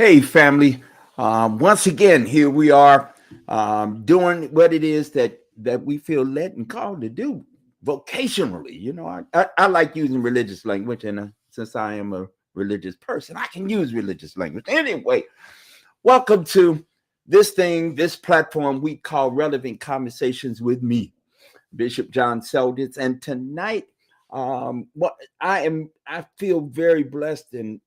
Hey, family. Once again, here we are doing what it is that we feel led and called to do vocationally. I like using religious language, and since I am a religious person, I can use religious language. Anyway, welcome to this platform we call Relevant Conversations with me, Bishop John Selditz. And tonight, what I feel very blessed and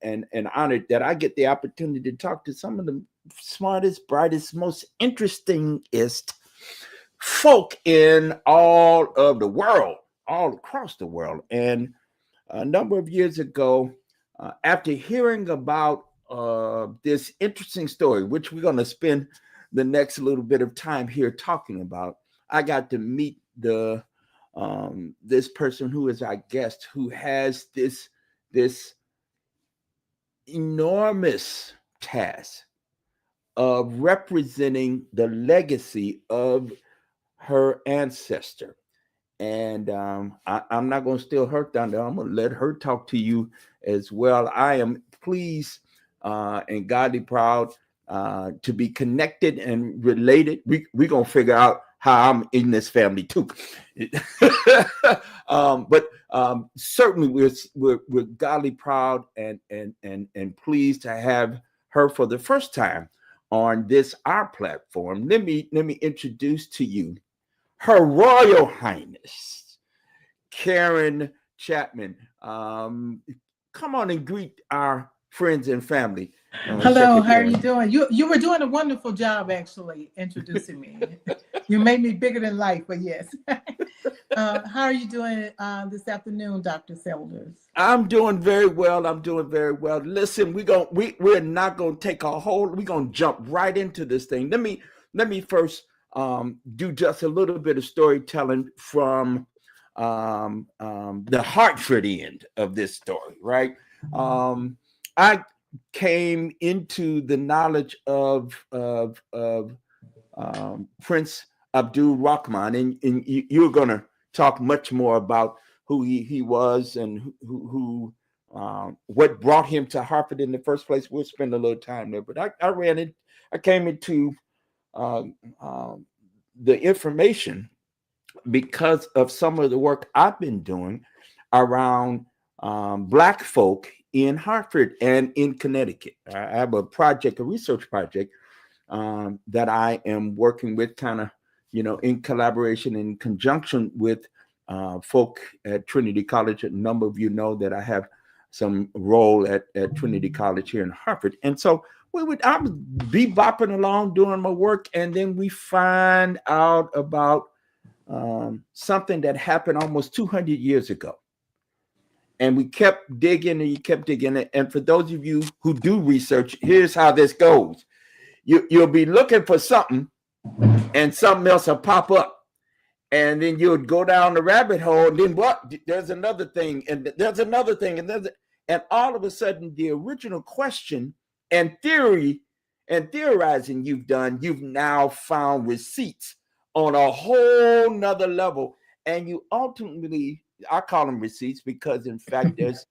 honored that I get the opportunity to talk to some of the smartest, brightest, most interestingest folk in all of the world, all across the world. And a number of years ago, after hearing about this interesting story, which we're going to spend the next little bit of time here talking about, I got to meet this person who is our guest, who has this enormous task of representing the legacy of her ancestor. And I'm not going to steal her thunder. I'm going to let her talk to you as well. I am pleased and godly proud to be connected and related. We're going to figure out how I'm in this family too. But certainly we're godly proud and pleased to have her for the first time on this our platform. Let me introduce to you Her Royal Highness Karen Chapman. Come on and greet our friends and family. Hello, how are you doing? You were doing a wonderful job, actually, introducing me. You made me bigger than life, but yes. How are you doing this afternoon, Dr. Selders? I'm doing very well. Listen, we're not gonna take a hold. We're gonna jump right into this thing. Let me first do just a little bit of storytelling from the Hartford end of this story, right? I came into the knowledge of Prince Abdulrahman, and you're going to talk much more about who he was and who what brought him to Hartford in the first place. We'll spend a little time there, but I came into the information because of some of the work I've been doing around Black folk in Hartford and in Connecticut. I have a research project that I am working with, kind of, in collaboration, in conjunction with folk at Trinity College. A number of you know that I have some role at Trinity College here in Hartford. And so I would be bopping along doing my work, and then we find out about something that happened almost 200 years ago. And we kept digging and you kept digging. And for those of you who do research, here's how this goes. You'll be looking for something and something else will pop up. And then you would go down the rabbit hole. And then what? There's another thing. And there's another thing. And all of a sudden, the original question and theory and theorizing you've now found receipts on a whole nother level. And you ultimately, I call them receipts because, in fact, there's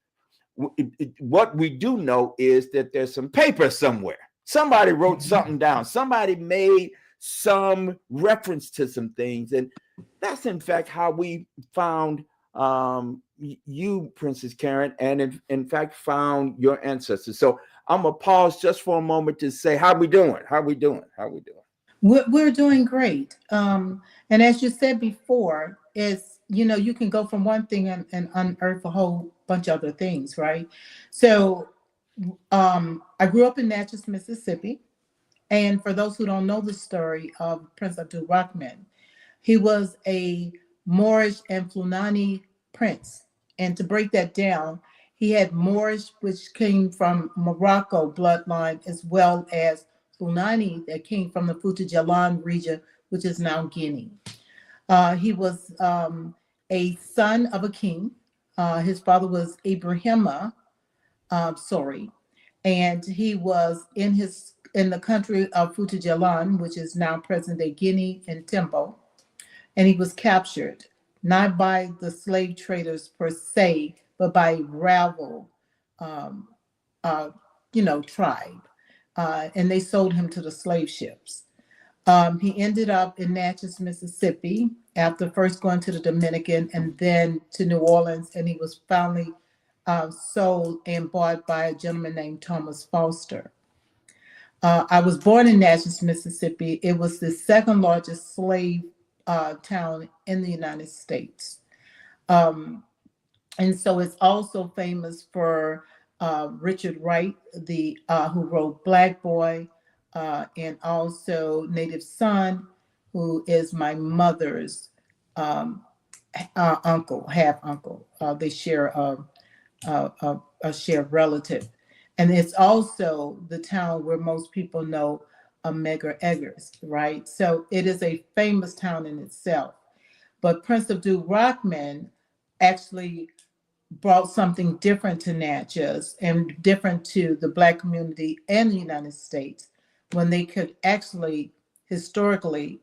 what we do know is that there's some paper somewhere. Somebody wrote something down. Somebody made some reference to some things. And that's, in fact, how we found you, Princess Karen, and in fact, found your ancestors. So I'm going to pause just for a moment to say, how we doing? We're doing great. And as you said before, you can go from one thing and unearth a whole bunch of other things, right? So I grew up in Natchez, Mississippi. And for those who don't know the story of Prince Abdulrahman, he was a Moorish and Fulani prince. And to break that down, he had Moorish, which came from Morocco bloodline, as well as Fulani that came from the Fouta Djallon region, which is now Guinea. He was a son of a king. His father was Ibrahima Sori, and he was in the country of Fouta Djallon, which is now present-day Guinea and Tembo, and he was captured not by the slave traders per se, but by rival, tribe. and they sold him to the slave ships. He ended up in Natchez, Mississippi, after first going to the Dominican and then to New Orleans, and he was finally sold and bought by a gentleman named Thomas Foster. I was born in Natchez, Mississippi. It was the second largest slave town in the United States. Um, and so it's also famous for Richard Wright, the who wrote Black Boy, and also Native Son, who is my mother's um, uncle, half uncle. They share a shared relative, and it's also the town where most people know Medgar Eggers, right? So it is a famous town in itself. But Prince Abdulrahman actually brought something different to Natchez and different to the Black community and the United States when they could actually historically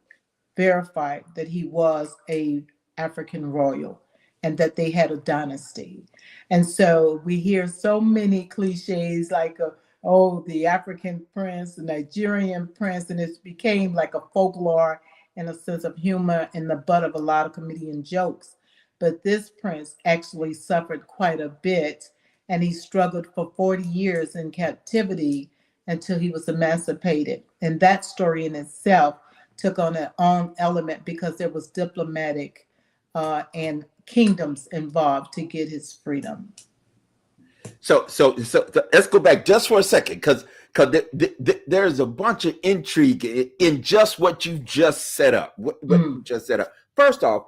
verify that he was a African royal and that they had a dynasty. And so we hear so many cliches like, oh, the African prince, the Nigerian prince, and it became like a folklore and a sense of humor and the butt of a lot of comedian jokes. But this prince actually suffered quite a bit, and he struggled for 40 years in captivity until he was emancipated. And that story in itself took on its own element because there was diplomatic and kingdoms involved to get his freedom. So let's go back just for a second, because there's a bunch of intrigue in just what you just set up. You just set up. First off,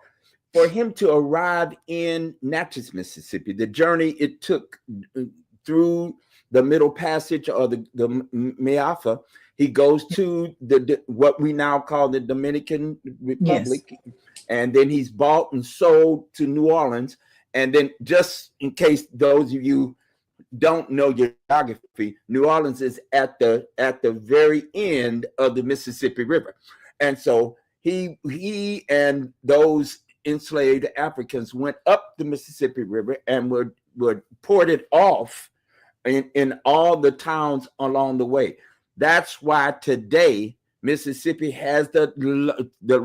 for him to arrive in Natchez, Mississippi, the journey it took through the Middle Passage or the Meafa, he goes to the what we now call the Dominican Republic, yes. And then he's bought and sold to New Orleans. And then, just in case those of you don't know your geography, New Orleans is at the very end of the Mississippi River, and so he and those enslaved Africans went up the Mississippi River and were ported off in all the towns along the way. That's why today Mississippi has the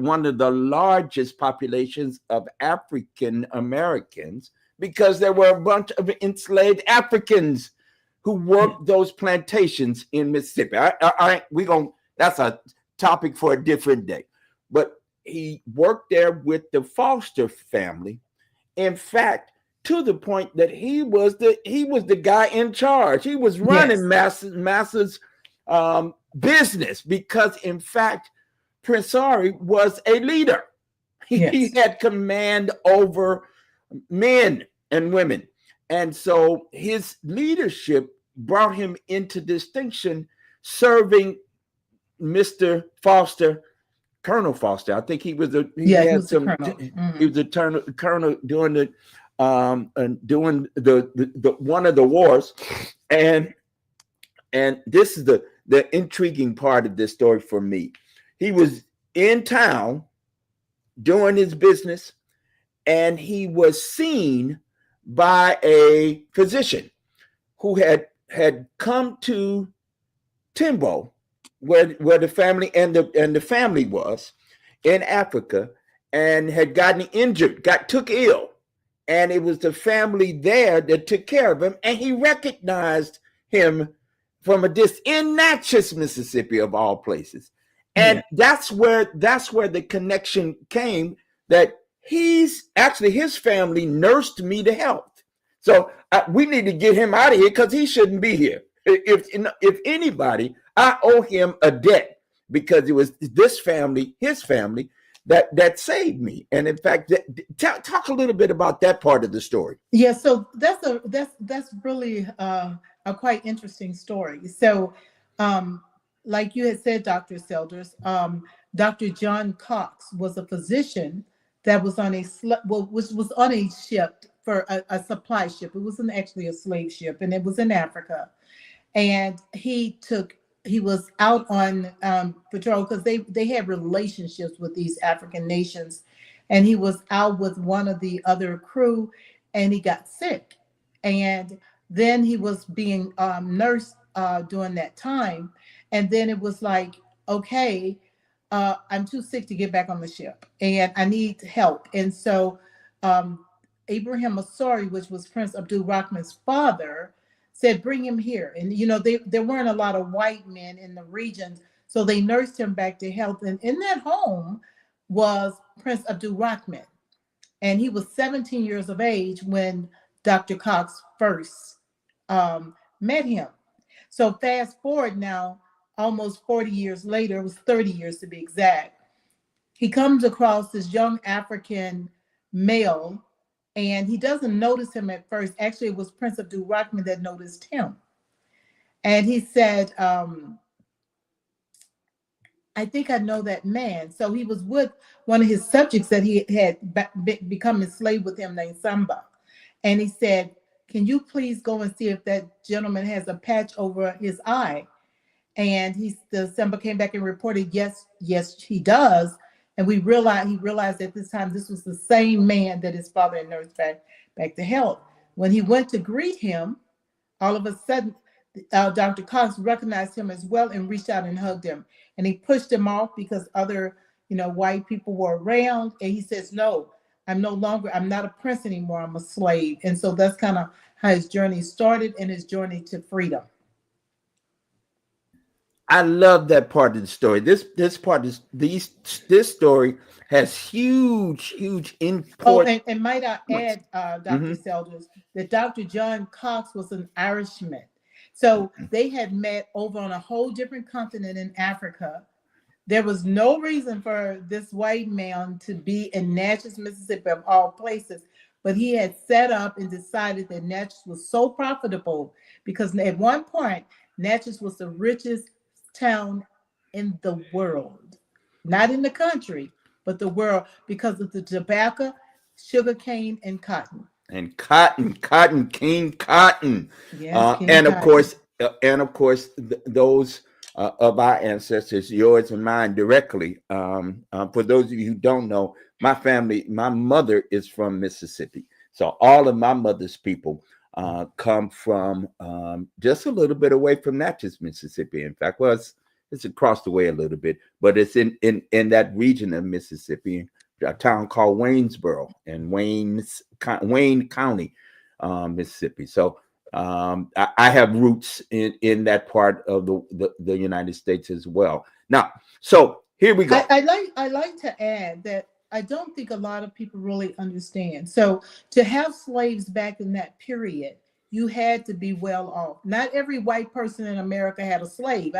one of the largest populations of African Americans, because there were a bunch of enslaved Africans who worked those plantations in Mississippi. That's a topic for a different day. But he worked there with the Foster family. In fact, to the point that he was the guy in charge. He was running Massa's business, because in fact, Prince Sori was a leader. He had command over men and women. And so his leadership brought him into distinction, serving Mr. Foster, Colonel Foster. I think he was a colonel during the one of the wars. And this is the intriguing part of this story for me. He was in town doing his business, and he was seen by a physician who had come to Timbo, where the family and the family was in Africa, and had gotten injured, took ill, and it was the family there that took care of him, and he recognized him from a distance in Natchez, Mississippi, of all places. And that's where the connection came, that his family nursed me to health. So we need to get him out of here, because he shouldn't be here. If anybody, I owe him a debt, because it was his family, that saved me. And in fact, talk a little bit about that part of the story. Yeah, so that's really a quite interesting story. So, like you had said, Dr. Selders, Dr. John Cox was a physician that was on was on a ship, for a supply ship. It wasn't actually a slave ship, and it was in Africa. And he was out on patrol, because they had relationships with these African nations, and he was out with one of the other crew, and he got sick, and then he was being nursed during that time, And then it was like, okay, I'm too sick to get back on the ship and I need help. And so Ibrahim Sori, which was Prince Abdulrahman's father, said, bring him here. And, there weren't a lot of white men in the regions, so they nursed him back to health. And in that home was Prince Abdulrahman. And he was 17 years of age when Dr. Cox first met him. So fast forward now, almost 40 years later, it was 30 years to be exact, he comes across this young African male, and he doesn't notice him at first. Actually, it was Prince Abdulrahman that noticed him. And he said, I think I know that man. So he was with one of his subjects that he had become enslaved with him, named Samba. And he said, can you please go and see if that gentleman has a patch over his eye? And the Samba came back and reported, yes, he does. And he realized at this time this was the same man that his father had nursed back to health. When he went to greet him, all of a sudden, Dr. Cox recognized him as well and reached out and hugged him. And he pushed him off because other, white people were around. And he says, no, I'm not a prince anymore. I'm a slave. And so that's kind of how his journey started and his journey to freedom. I love that part of the story. This part is this story has huge import. Oh, and might I add, Dr. Selders, that Dr. John Cox was an Irishman. So they had met over on a whole different continent in Africa. There was no reason for this white man to be in Natchez, Mississippi, of all places, but he had set up and decided that Natchez was so profitable because at one point, Natchez was the richest town in the world, not in the country, but the world, because of the tobacco, sugarcane, and cotton. And King Cotton. Yes, King and Cotton. of course, those of our ancestors, yours and mine directly. For those of you who don't know, my mother is from Mississippi. So all of my mother's people come from just a little bit away from Natchez, Mississippi. In fact, well, it's across the way a little bit, but it's in that region of Mississippi, a town called Waynesboro in Wayne County, Mississippi. So I have roots in that part of the United States as well. Now, so here we go. I like to add that I don't think a lot of people really understand. So to have slaves back in that period, you had to be well off. Not every white person in America had a slave.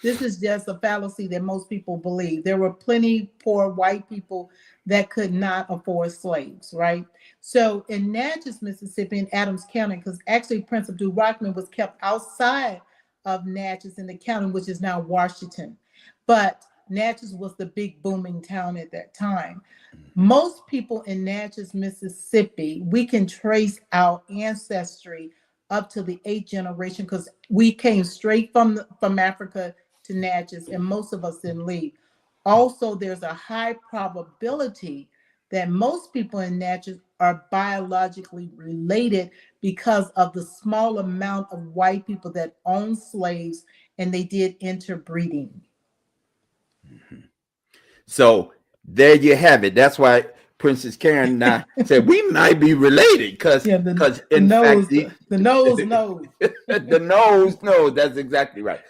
This is just a fallacy that most people believe. There were plenty poor white people that could not afford slaves, right? So in Natchez, Mississippi, in Adams County, because actually Prince Abdulrahman was kept outside of Natchez in the county, which is now Washington. But Natchez was the big booming town at that time. Most people in Natchez, Mississippi, we can trace our ancestry up to the 8th generation because we came straight from Africa to Natchez, and most of us didn't leave. Also, there's a high probability that most people in Natchez are biologically related because of the small amount of white people that own slaves, and they did interbreeding. So there you have it. That's why Princess Karen and I said we might be related because the nose knows. The nose knows. That's exactly right.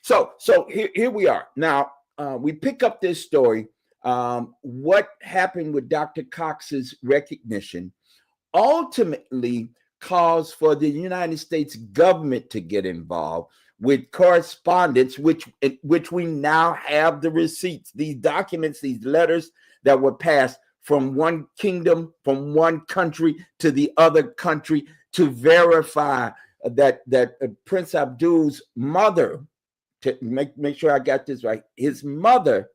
So here we are. Now we pick up this story. What happened with Dr. Cox's recognition ultimately caused for the United States government to get involved with correspondence, which we now have the receipts, these documents, these letters that were passed from one kingdom, from one country to the other country to verify that Prince Abdul's mother, to make sure I got this right, his mother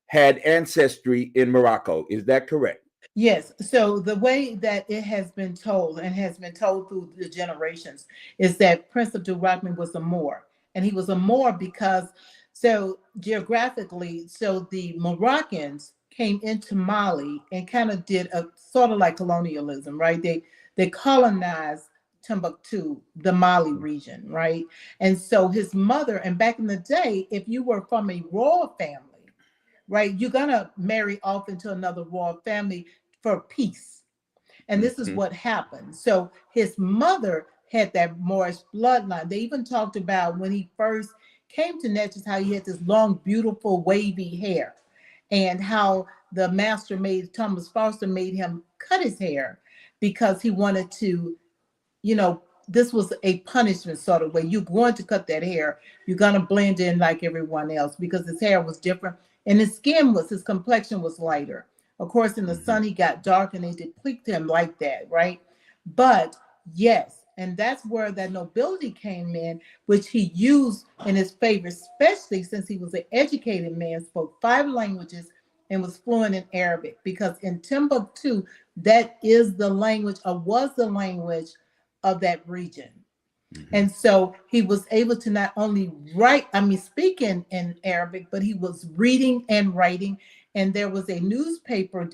had ancestry in Morocco. Is that correct? Yes. So the way that it has been told and has been told through the generations is that Prince Abdulrahman was a Moor. And he was a Moor because, so geographically, so the Moroccans came into Mali and kind of did a sort of like colonialism, right? They colonized Timbuktu, the Mali region, right? And so his mother, and back in the day, if you were from a royal family, right, you're gonna marry off into another royal family for peace. And this is what happened. So his mother had that Moorish bloodline. They even talked about when he first came to Natchez how he had this long, beautiful, wavy hair, and how the master made Thomas Foster made him cut his hair because he wanted to, this was a punishment sort of way. You're going to cut that hair. You're going to blend in like everyone else because his hair was different. And his complexion was lighter. Of course, in the sun, he got dark and they depicted him like that, right? But yes, and that's where that nobility came in, which he used in his favor, especially since he was an educated man, spoke 5 languages, and was fluent in Arabic. Because in Timbuktu, that is the language, or was the language of that region. And so he was able to not only speak in Arabic, but he was reading and writing. And there was a newspaper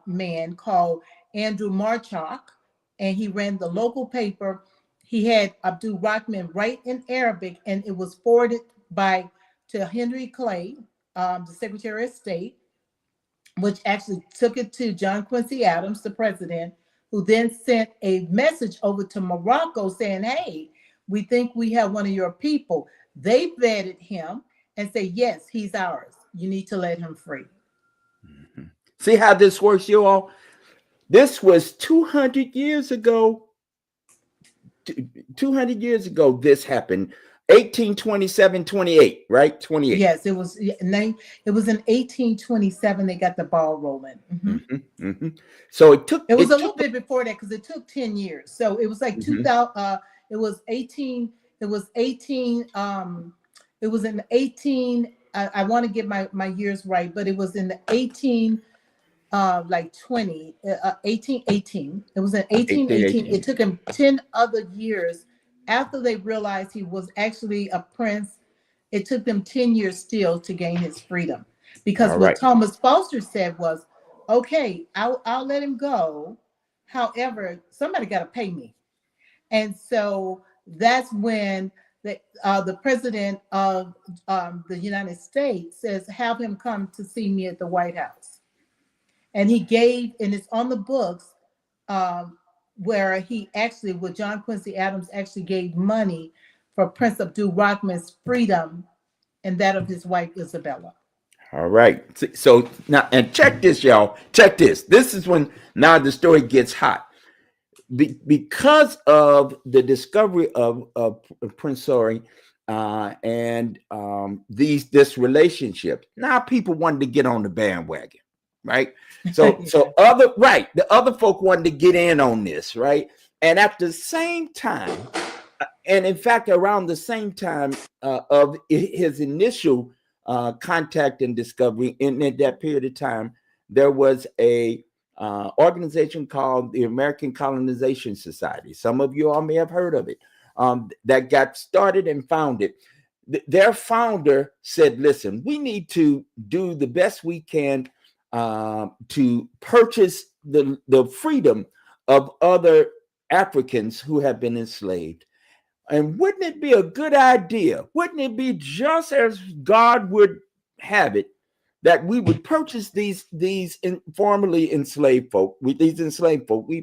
man called Andrew Marchok, and he ran the local paper. He had Abdulrahman write in Arabic, and it was forwarded to Henry Clay, the Secretary of State, which actually took it to John Quincy Adams, the president, who then sent a message over to Morocco saying, hey, we think we have one of your people. They vetted him and say, yes, he's ours. You need to let him free. See how this works, you all? This was 200 years ago. 200 years ago, this happened. 1827, 28, right? 28. Yes, it was in 1827 they got the ball rolling. So it was a little bit before that because it took 10 years. So it was like 2000, it was in 18, I want to get my years right, but it was in the 1818. It was in 1818. It took him 10 other years after they realized he was actually a prince. It took them 10 years still to gain his freedom, because what Thomas Foster said was, okay, I'll let him go. However, somebody got to pay me. And so that's when the president of the United States says, have him come to see me at the White House. And he gave, and it's on the books, where John Quincy Adams actually gave money for Prince Abdulrahman's freedom and that of his wife, Isabella. All right. So now, and check this, y'all. Check this. This is when now the story gets hot. Because of the discovery of Prince Sori and this relationship, now people wanted to get on the bandwagon, right? So the other folk wanted to get in on this, right? And at the same time, and in fact, around the same time of his initial contact and discovery, in that period of time, there was a organization called the American Colonization Society. Some of you all may have heard of it. That got started and founded. Their founder said, listen, we need to do the best we can to purchase the freedom of other Africans who have been enslaved. And wouldn't it be a good idea? Wouldn't it be just as God would have it, that we would purchase these formerly enslaved folk, we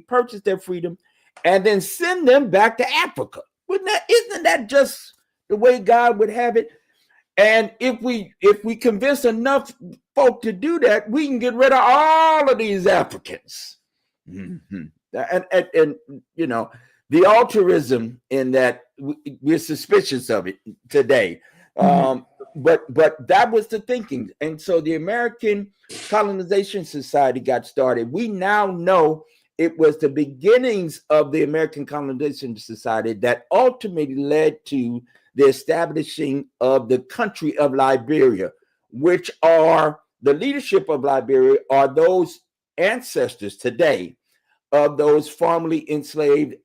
purchase their freedom and then send them back to Africa? Isn't that just the way God would have it? And if we convince enough folk to do that, we can get rid of all of these Africans. And you know, the altruism in that, we're suspicious of it today. But that was the thinking. And so the American Colonization Society got started. We now know it was the beginnings of the American Colonization Society that ultimately led to the establishing of the country of Liberia, which are the leadership of Liberia are those ancestors today of those formerly enslaved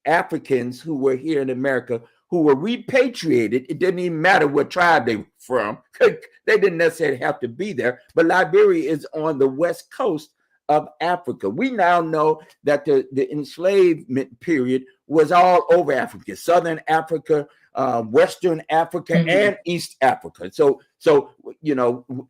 Africans who were here in America, who were repatriated. It didn't even matter what tribe they were from. They didn't necessarily have to be there. But Liberia is on the west coast of Africa. We now know that the enslavement period was all over Africa, Southern Africa, Western Africa, and East Africa. So,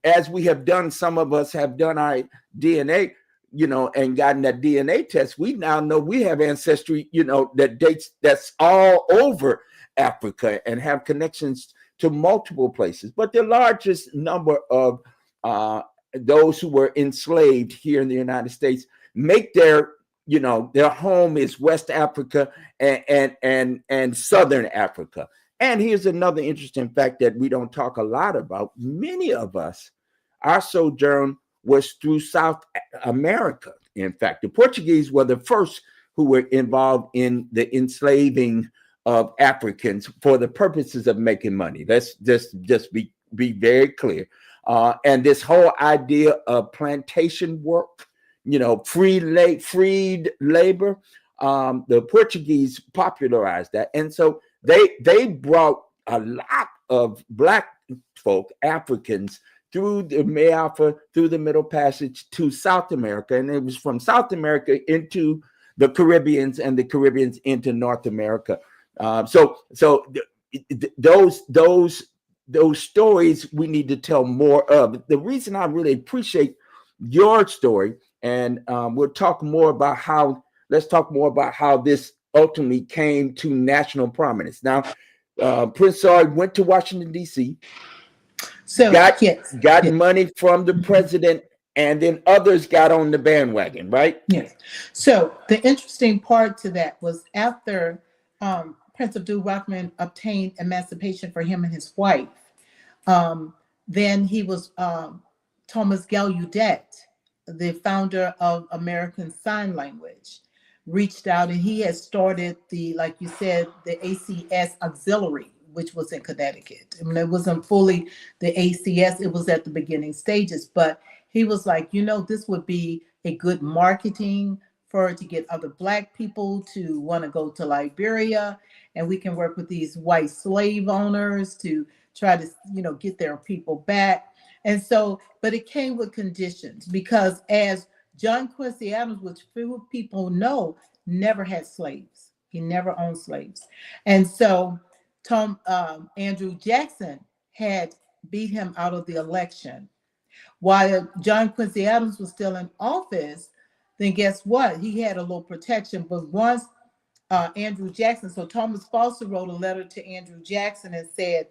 as we have done, some of us have done our DNA, and gotten that DNA test, we now know we have ancestry, that dates, that's all over Africa and have connections to multiple places. But the largest number of those who were enslaved here in the United States make their home is West Africa and Southern Africa. And here's another interesting fact that we don't talk a lot about. Many of us, our sojourn was through South America. In fact, the Portuguese were the first who were involved in the enslaving of Africans for the purposes of making money. Let's just be very clear. And this whole idea of plantation work, freed labor, the Portuguese popularized that. And so they brought a lot of Black folk, Africans, through the Mayafra, through the Middle Passage to South America. And it was from South America into the Caribbeans, and the Caribbeans into North America. So those stories we need to tell more of. The reason I really appreciate your story, and let's talk more about how this ultimately came to national prominence. Now, Prince Sori went to Washington, D.C., got money from the president, and then others got on the bandwagon, right? Yes. So the interesting part to that was after Prince Abdulrahman obtained emancipation for him and his wife, then he was Thomas Gallaudet, the founder of American Sign Language, reached out, and he had started like you said, the ACS Auxiliary, which was in Connecticut. I mean, it wasn't fully the ACS, it was at the beginning stages, but he was like, this would be a good marketing to get other Black people to want to go to Liberia, and we can work with these white slave owners to try to, get their people back. And so, but it came with conditions, because as John Quincy Adams, which few people know, never had slaves. He never owned slaves. And so Andrew Jackson had beat him out of the election. While John Quincy Adams was still in office, then guess what? He had a little protection. But once Andrew Jackson, so Thomas Foster wrote a letter to Andrew Jackson and said,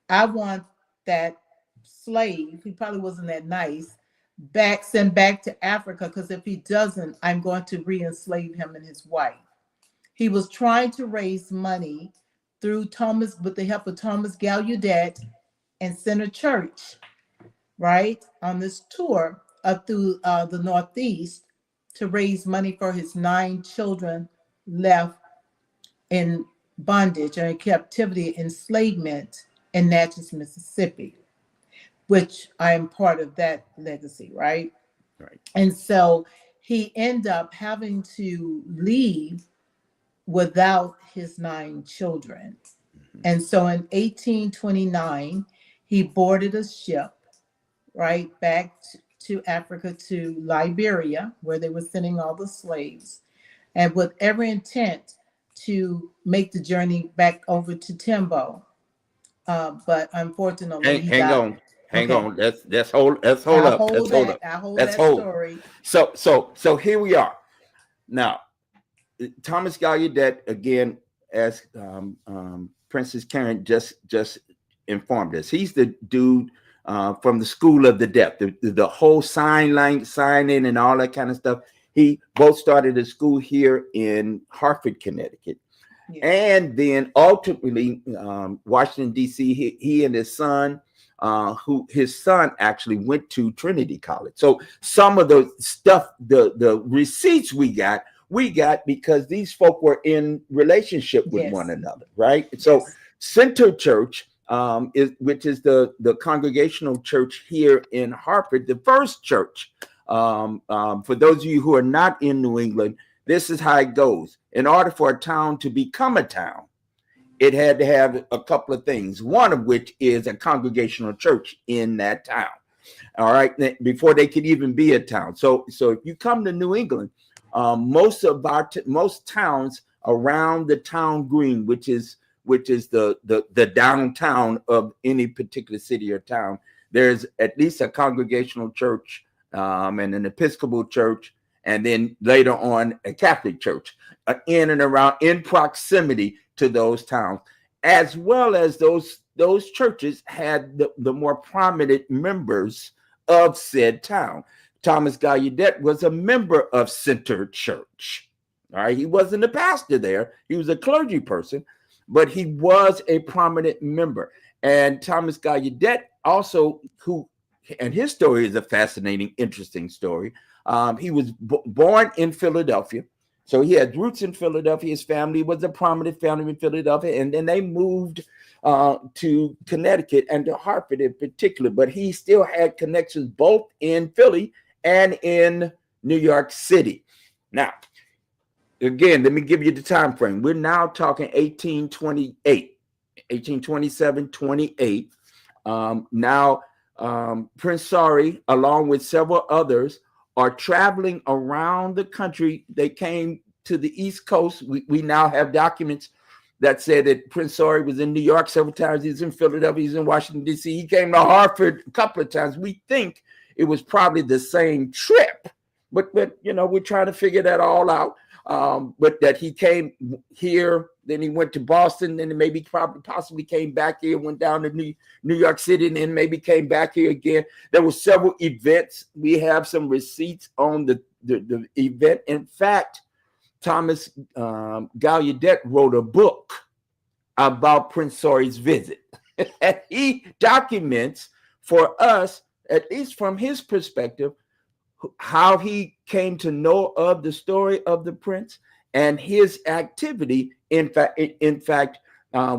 I want that slave, he probably wasn't that nice, sent back to Africa, because if he doesn't, I'm going to re-enslave him and his wife. He was trying to raise money through with the help of Thomas Gallaudet and Center Church, right, on this tour up through the Northeast to raise money for his 9 children left in bondage or in captivity, enslavement in Natchez, Mississippi, which I am part of that legacy, right? Right. And so he ended up having to leave without his 9 children. And so in 1829, he boarded a ship, right, back to Africa, to Liberia, where they were sending all the slaves, and with every intent to make the journey back over to Timbo. But unfortunately, hang on. Let's hold up. Story. So here we are. Now, Thomas Gallaudet, again, as Princess Karen just informed us, he's the dude from the School of the Deaf, the whole signing and all that kind of stuff. He both started a school here in Hartford, Connecticut. Yeah. And then ultimately, Washington, D.C., he and his son, his son actually went to Trinity College. So some of the stuff, the receipts we got because these folk were in relationship with one another, right? So Center Church, which is the congregational church here in Hartford, the first church. For those of you who are not in New England, this is how it goes. In order for a town to become a town, it had to have a couple of things, one of which is a congregational church in that town. All right, before they could even be a town. So if you come to New England, most towns around the town green, which is the downtown of any particular city or town, there's at least a congregational church, and an Episcopal church, and then later on a Catholic church, in and around, in proximity to those towns, as well as those churches had the more prominent members of said town. Thomas Gallaudet was a member of Center Church. All right, he wasn't a pastor there; he was a clergy person, but he was a prominent member. And Thomas Gallaudet also, and his story is a fascinating, interesting story. He was born in Philadelphia, so he had roots in Philadelphia. His family was a prominent family in Philadelphia, and then they moved to Connecticut and to Hartford in particular. But he still had connections both in Philly and in New York City. Now, again, let me give you the time frame. We're now talking 1828, 1827, 28. Now, Prince Sori, along with several others, are traveling around the country. They came to the East Coast. We now have documents that said that Prince Sori was in New York several times. He was in Philadelphia. He was in Washington, D.C. He came to Hartford a couple of times. We think it was probably the same trip, but we're trying to figure that all out. But that he came here, then he went to Boston, then maybe possibly came back here, went down to New York City, and then maybe came back here again. There were several events. We have some receipts on the event. In fact, Thomas Gallaudet wrote a book about Prince Sori's visit. And he documents for us, at least from his perspective, how he came to know of the story of the prince and his activity, in fact,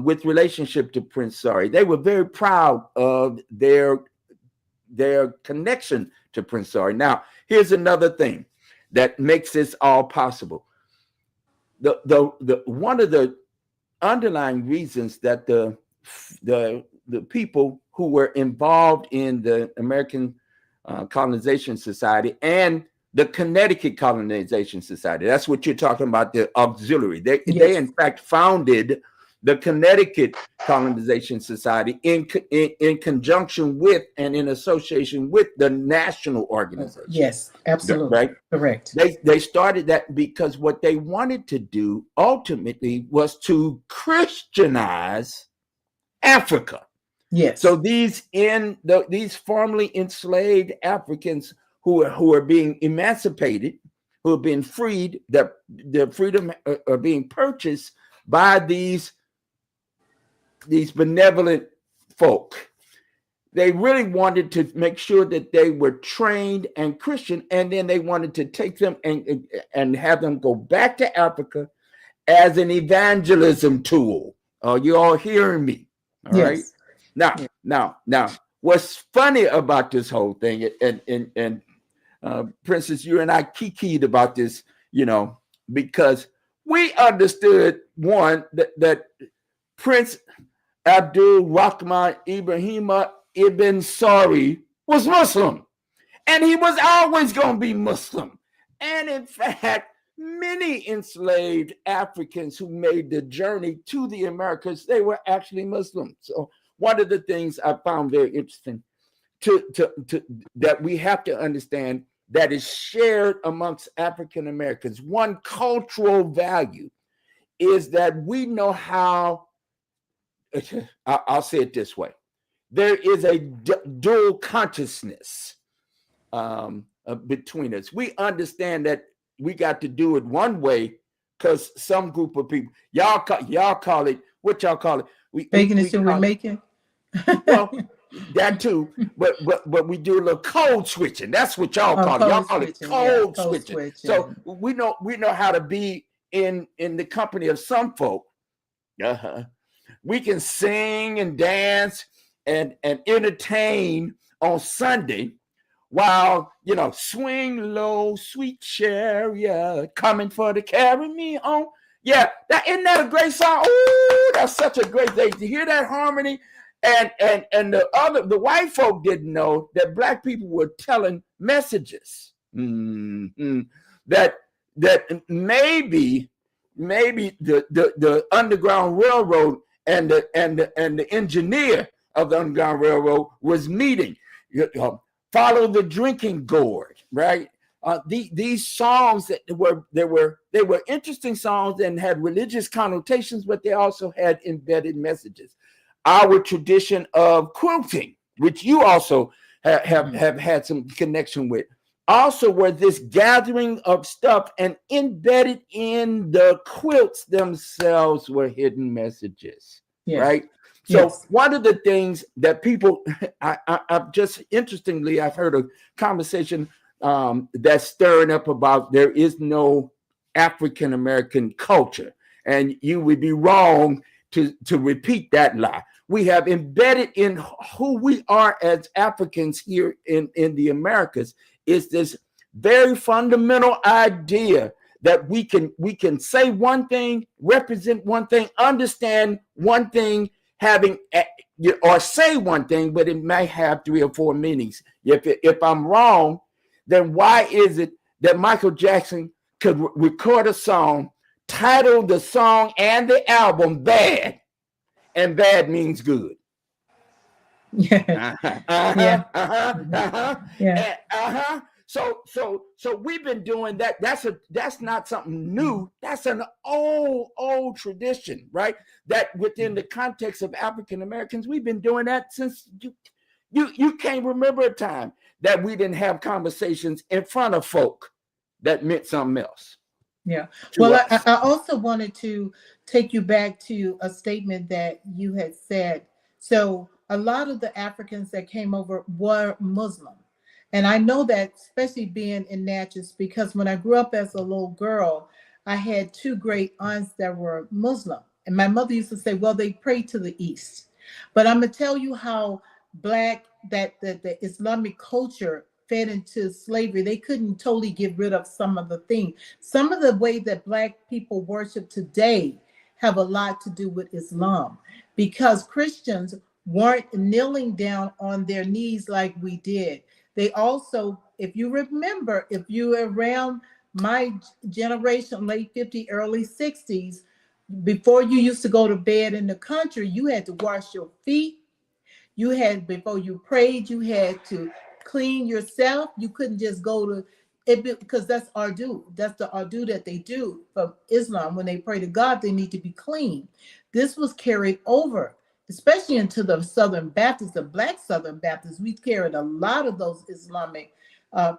with relationship to Prince Sori. They were very proud of their connection to Prince Sori. Now, here's another thing that makes this all possible. The one of the underlying reasons that the people who were involved in the American Colonization Society and the Connecticut Colonization Society, that's what you're talking about, the auxiliary. They in fact founded the Connecticut Colonization Society in conjunction with and in association with the national organization. Yes, absolutely. Right? Correct. They started that because what they wanted to do ultimately was to Christianize Africa. Yes. So these formerly enslaved Africans who are being emancipated, who have been freed, their freedom are being purchased by these benevolent folk. They really wanted to make sure that they were trained and Christian, and then they wanted to take them and have them go back to Africa as an evangelism tool. Are you all hearing me? All right. Now, what's funny about this whole thing, and Princess, you and I kikied about this, because we understood that Prince Abdulrahman Ibrahima Ibn Sori was Muslim, and he was always going to be Muslim. And in fact, many enslaved Africans who made the journey to the Americas, they were actually Muslim. So one of the things I found very interesting that we have to understand that is shared amongst African Americans, one cultural value is that we know how, I'll say it this way, there is a dual consciousness between us. We understand that we got to do it one way because some group of people, y'all call it, what y'all call it? Making it so we're making. Well, that too, but we do a little code switching. That's what y'all call it. Y'all call it code switching. So we know how to be in the company of some folk. We can sing and dance and entertain on Sunday, while swing low, sweet chariot coming for to carry me on. Yeah, isn't that a great song? Oh, that's such a great day to hear that harmony. And the white folk didn't know that black people were telling messages. That maybe the Underground Railroad and the engineer of the Underground Railroad was meeting. Follow the drinking gourd, right? These songs that were interesting songs and had religious connotations, but they also had embedded messages. Our tradition of quilting, which you also have had some connection with, also were this gathering of stuff, and embedded in the quilts themselves were hidden messages, right? So one of the things that people, I've just interestingly, I've heard a conversation that's stirring up about there is no African American culture, and you would be wrong to repeat that lie. We have embedded in who we are as Africans here in the Americas is this very fundamental idea that we can say one thing, represent one thing, understand one thing, having or say one thing, but it may have 3 or 4 meanings. If I'm wrong, then why is it that Michael Jackson could record a song, title the song and the album "Bad," and bad means good? So we've been doing that. That's not something new. That's an old tradition, right? That within the context of African Americans, we've been doing that since you can't remember a time that we didn't have conversations in front of folk that meant something else. Yeah. Well, I also wanted to take you back to a statement that you had said. So a lot of the Africans that came over were Muslim. And I know that, especially being in Natchez, because when I grew up as a little girl, I had 2 great aunts that were Muslim. And my mother used to say, well, they pray to the East. But I'm going to tell you how Black, that the Islamic culture fed into slavery. They couldn't totally get rid of some of the things. Some of the way that Black people worship today have a lot to do with Islam, because Christians weren't kneeling down on their knees like we did. They also, if you remember, if you were around my generation, late 50s, early 60s, before you used to go to bed in the country, you had to wash your feet. You had, before you prayed, you had to clean yourself. You couldn't just go to it, because that's ardu. That's the ardu that they do from Islam. When they pray to God, they need to be clean. This was carried over, especially into the Southern Baptists, the Black Southern Baptists. We carried a lot of those Islamic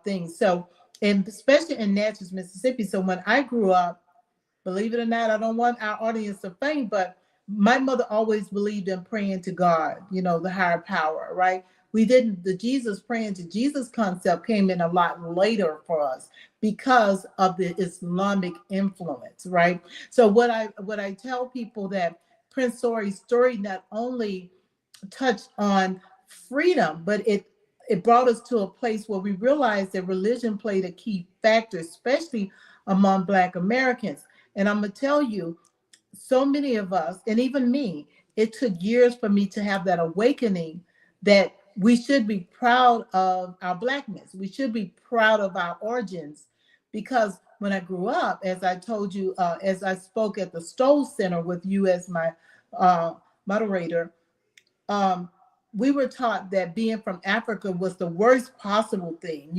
things. So, and especially in Natchez, Mississippi. So when I grew up, believe it or not, I don't want our audience to faint, but my mother always believed in praying to God, the higher power, right? We didn't, the Jesus, praying to Jesus concept came in a lot later for us because of the Islamic influence, right? So what I tell people, that Prince Sori's story not only touched on freedom, but it brought us to a place where we realized that religion played a key factor, especially among Black Americans. And I'm going to tell you, so many of us, and even me, it took years for me to have that awakening that we should be proud of our Blackness. We should be proud of our origins. Because when I grew up, as I told you, as I spoke at the Stowe Center with you as my moderator, we were taught that being from Africa was the worst possible thing,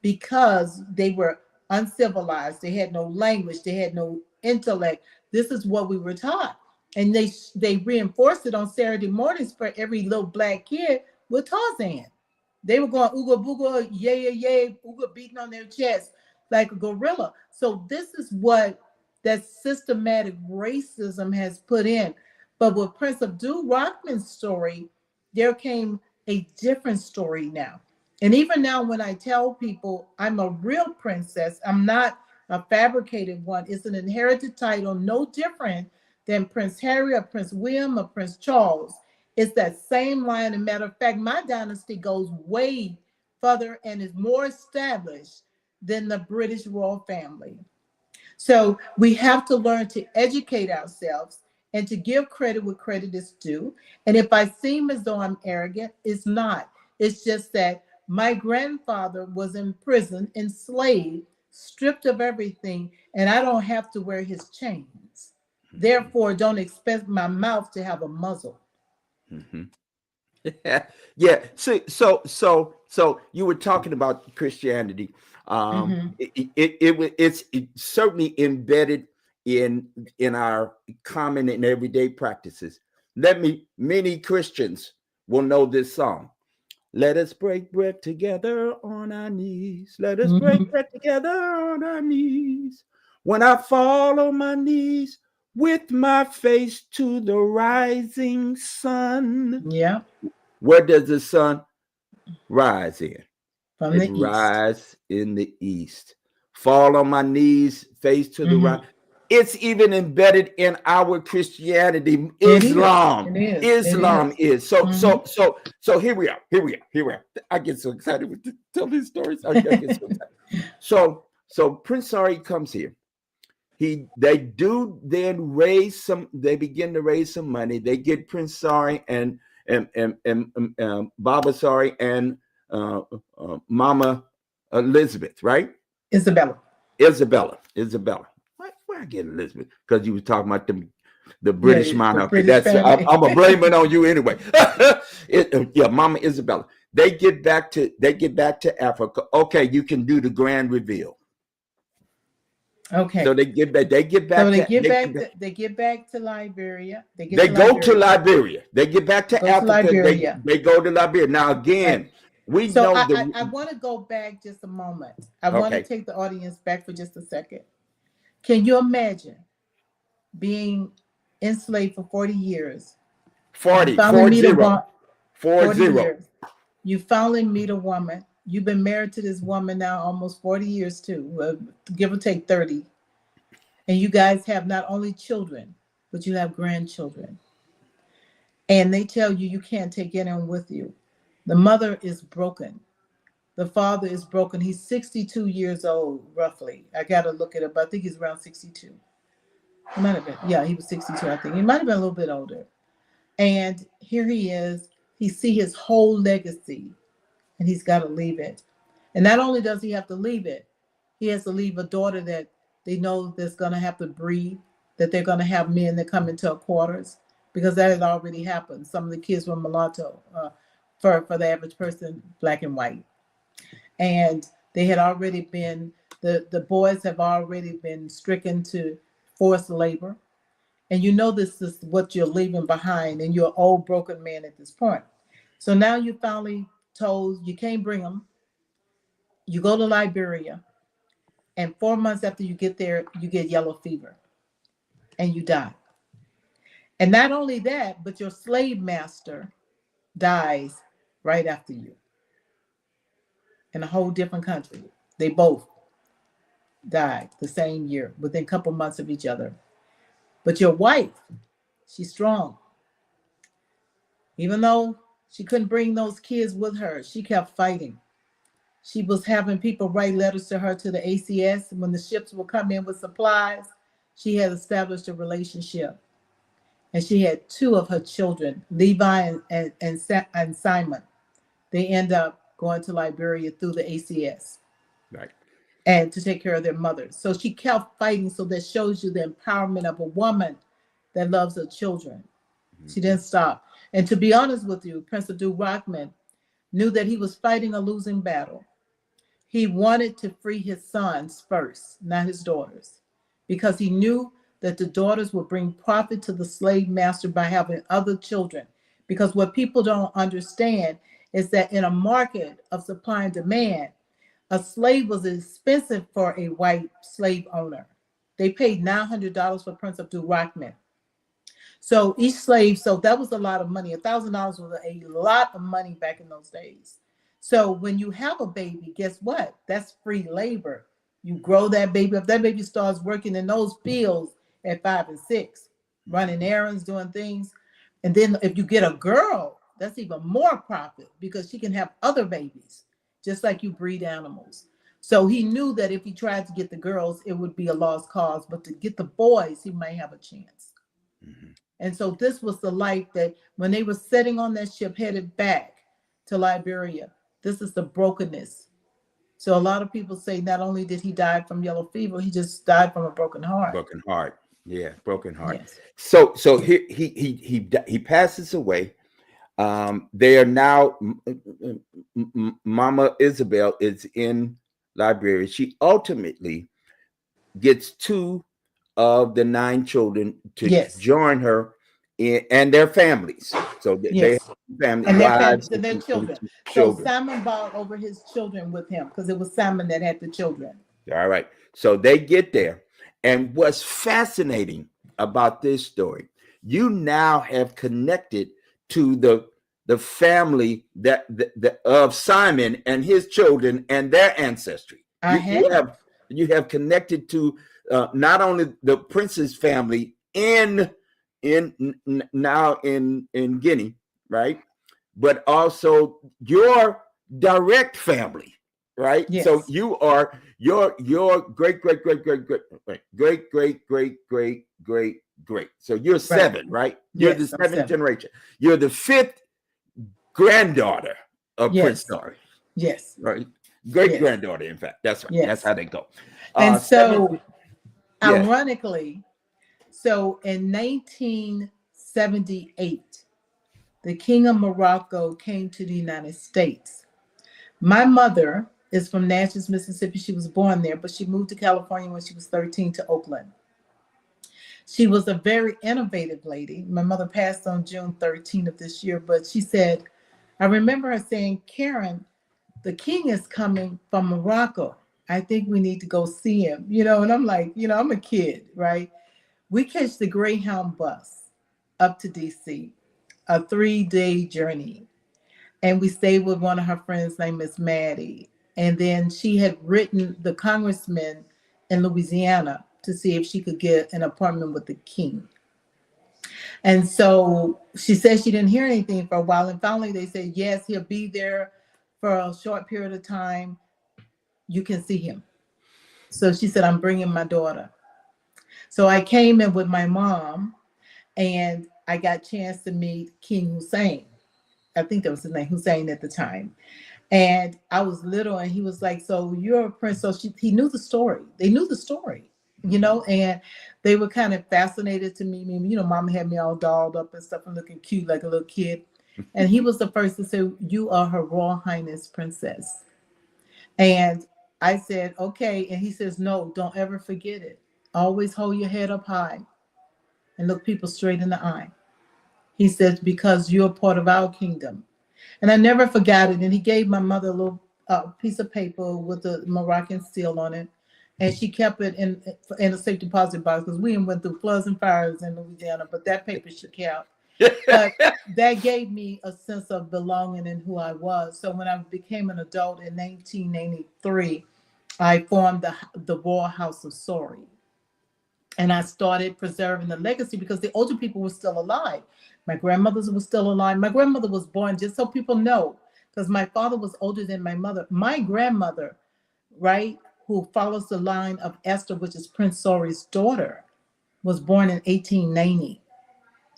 because they were uncivilized. They had no language. They had no intellect. This is what we were taught. And they reinforced it on Saturday mornings for every little Black kid with Tarzan. They were going ooga booga, yay, yay, ooga, beating on their chest like a gorilla. So this is what that systematic racism has put in. But with Prince Abdulrahman's story, there came a different story now. And even now, when I tell people I'm a real princess, I'm not a fabricated one. It's an inherited title, no different than Prince Harry or Prince William or Prince Charles. It's that same line. As a matter of fact, my dynasty goes way further and is more established than the British royal family. So we have to learn to educate ourselves and to give credit where credit is due. And if I seem as though I'm arrogant, it's not. It's just that my grandfather was in prison, enslaved, stripped of everything, and I don't have to wear his chains. Mhm. Therefore, don't expect my mouth to have a muzzle. Mhm. Yeah. So you were talking about Christianity. Hmm. It's certainly embedded in our common and everyday practices. Many Christians will know this song. Let us break bread together on our knees. Let us break Hmm. bread together on our knees. When I fall on my knees with my face to the rising sun. Yeah, Where does the sun rise in? from It the east. rises in the east. Fall on my knees, face to the right. Hmm. It's even embedded in our Christianity. It is. Islam. It is. It Islam is. is. So Hmm. so so so here we are. Here we are. Here we are. I get so excited with tell these stories. I get so excited. So Prince Sari comes here. They do then raise some. They begin to raise some money. They get Prince Sari and Baba Sari and uh, Mama Elizabeth, right? Isabella. Isabella. Why I get Elizabeth? Because you were talking about the Yeah, British the monarchy. British That's family. I'm gonna blame it on you anyway. Yeah, Mama Isabella. They get back to Africa. Okay, you can do the grand reveal. So Okay. they get back. They get So back they to. get back to they get back to Liberia. They get They to go to Liberia. Liberia. They get back They to go to Africa. They Liberia. they go to Liberia. Now Right. again, we So know I the want to go back just a moment. I want to okay. take the audience back for just a second. Can you imagine being enslaved for 40 years? You 40, finally 40, meet a woman, 40 40. years. You finally meet a woman. You've been married to this woman now almost 40 years too, give or take 30. And you guys have not only children, but you have grandchildren. And they tell you you can't take anyone with you. The mother is broken. The father is broken. He's 62 years old, roughly. I got to look it up. I think he's around 62. He might have been. Yeah, he was 62, I think. He might have been a little bit older. And here he is. He see his whole legacy, and he's got to leave it. And not only does he have to leave it, he has to leave a daughter that they know that's going to have to breed, that they're going to have men that come into her quarters, because that had already happened. Some of the kids were mulatto, for the average person, black and white. And they had already been, the boys have already been stricken to forced labor. And you know this is what you're leaving behind, and you're an old broken man at this point. So now you finally told you can't bring them. You go to Liberia, and 4 months after you get there, you get yellow fever and you die. And not only that, but your slave master dies right after you in a whole different country. They both died the same year within a couple months of each other. But your wife, she's strong. Even though she couldn't bring those kids with her, she kept fighting. She was having people write letters to her to the ACS. When the ships would come in with supplies, she had established a relationship. And she had two of her children, Levi and Simon. They end up going to Liberia through the ACS Right. and to take care of their mothers. So she kept fighting. So that shows you the empowerment of a woman that loves her children. She Mhm. didn't stop. And to be honest with you, Prince Abdulrahman knew that he was fighting a losing battle. He wanted to free his sons first, not his daughters, because he knew that the daughters would bring profit to the slave master by having other children. Because what people don't understand is that in a market of supply and demand, a slave was expensive for a white slave owner. They paid $900 for Prince Abdul Rahman. So each slave, so that was a lot of money. $1,000 was a lot of money back in those days. So when you have a baby, guess what? That's free labor. You grow that baby. If that baby starts working in those fields at 5 and 6, running errands, doing things, and then if you get a girl, that's even more profit because she can have other babies, just like you breed animals. So he knew that if he tried to get the girls, it would be a lost cause, but to get the boys, he might have a chance. Mhm. And so this was the light that when they were sitting on that ship headed back to Liberia, this is the brokenness. So a lot of people say not only did he die from yellow fever, he just died from a broken heart. Broken heart. Yeah, broken heart. Yes. So he passes away. They are now Mama Isabel is in Liberia. She ultimately gets two of the nine children to Yes. join her and their families. So they Yes. have family, And wives, their and children. So children. Simon brought over his children with him because it was Simon that had the children. All right. So they get there. And what's fascinating about this story, you now have connected to the family of Simon and his children and their ancestry. I have. You have connected to not only the prince's family now in Guinea, right? But also your direct family, right? So Yes. you are your great great great great great great great great great great great great. So you're Right. seven, right? You're the Yes, I'm seventh 7. generation. You're the fifth granddaughter of Prince Yes. Story, Yes. right? Great Yes. granddaughter, in fact. That's right. That's Yes. how they go. And Seven. so Yeah. ironically, so in 1978, the King of Morocco came to the United States. My mother is from Natchez, Mississippi. She was born there, but she moved to California when she was 13 to Oakland. She was a very innovative lady. My mother passed on June 13th of this year, but she said, I remember her saying, Karen, the king is coming from Morocco. I think we need to go see him, and I'm like, I'm a kid, right? We catch the Greyhound bus up to DC, a 3-day journey. And we stayed with one of her friends named Miss Maddie. And then she had written the congressman in Louisiana to see if she could get an appointment with the king. And so she said she didn't hear anything for a while. And finally they said, yes, he'll be there for a short period of time. You can see him. So she said, I'm bringing my daughter. So I came in with my mom and I got a chance to meet King Hussein. I think that was his name, Hussein at the time. And I was little, and he was like, "So you're a prince?" So he knew the story. They knew the story, and they were kind of fascinated to meet me. Mama had me all dolled up and stuff and looking cute like a little kid. And he was the first to say, "You are Her Royal Highness Princess." And I said, "Okay." And he says, "No, don't ever forget it. Always hold your head up high and look people straight in the eye." He says, "Because you're part of our kingdom." And I never forgot it. And he gave my mother a little piece of paper with a Moroccan seal on it. And she kept it in a safe deposit box because we went through floods and fires in Louisiana, but that paper she kept. But that gave me a sense of belonging in who I was. So when I became an adult in 1983, I formed the Royal House of Sori. And I started preserving the legacy because the older people were still alive. My grandmothers were still alive. My grandmother was born, just so people know, because my father was older than my mother. My grandmother, right, who follows the line of Esther, which is Prince Sori's daughter, was born in 1890.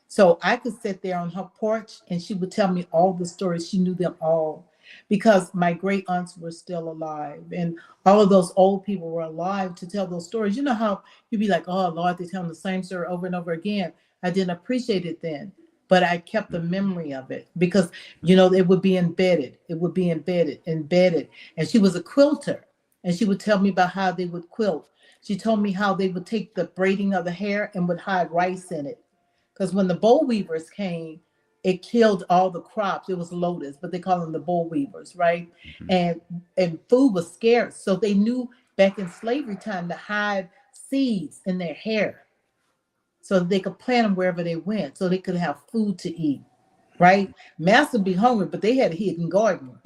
So I could sit there on her porch and she would tell me all the stories. She knew them all because my great aunts were still alive and all of those old people were alive to tell those stories. You know how you'd be like, oh Lord, they're telling the same story over and over again. I didn't appreciate it then, but I kept the memory of it because, it would be embedded. It would be embedded. And she was a quilter and she would tell me about how they would quilt. She told me how they would take the braiding of the hair and would hide rice in it because when the boll weavers came, it killed all the crops. It was lotus, but they call them the boll weavers, right? Mhm. And food was scarce, so they knew back in slavery time to hide seeds in their hair so they could plant them wherever they went, so they could have food to eat, right? Master would be hungry, but they had a hidden garden,